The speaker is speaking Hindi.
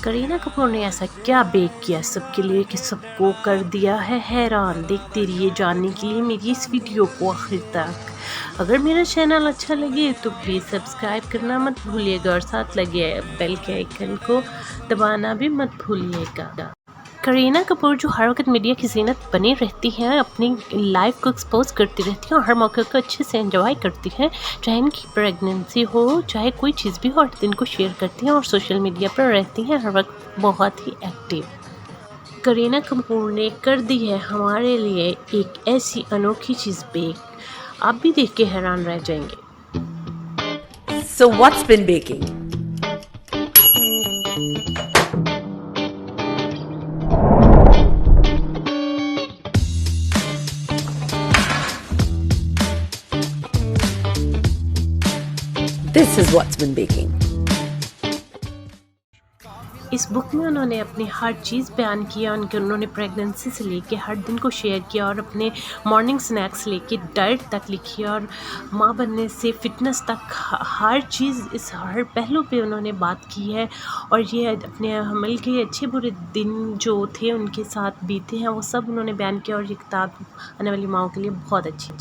करीना कपूर ने ऐसा क्या बेक किया सबके लिए कि सबको कर दिया है हैरान। देखते रहिए जानने के लिए मेरी इस वीडियो को आखिर तक। अगर मेरा चैनल अच्छा लगे तो प्लीज़ सब्सक्राइब करना मत भूलिएगा और साथ लगे बेल के आइकन को दबाना भी मत भूलिएगा। करीना कपूर जो हर वक्त मीडिया की ज़ीनत बनी रहती है, अपनी लाइफ को एक्सपोज करती रहती है और हर मौके को अच्छे से एंजॉय करती है, चाहे इनकी प्रेगनेंसी हो चाहे कोई चीज़ भी हो, हर दिन को शेयर करती हैं और सोशल मीडिया पर रहती हैं हर वक्त बहुत ही एक्टिव। करीना कपूर ने कर दी है हमारे लिए एक ऐसी अनोखी चीज़ बेक, आप भी देख के हैरान रह जाएंगे। So what's been baking? This is what's been baking. इस बुक में उन्होंने अपनी हर चीज़ बयान किया, उन्होंने प्रेगनेंसी से लेके हर दिन को शेयर किया और अपने मॉर्निंग स्नैक्स लेके डाइट तक लिखी और माँ बनने से फिटनेस तक हर चीज़, इस हर पहलू पे उन्होंने बात की है। और ये अपने हमल के अच्छे बुरे दिन जो थे उनके साथ बीते हैं वो सब उन्होंने बयान किया और ये किताब आने वाली माँओं के लिए बहुत अच्छी है।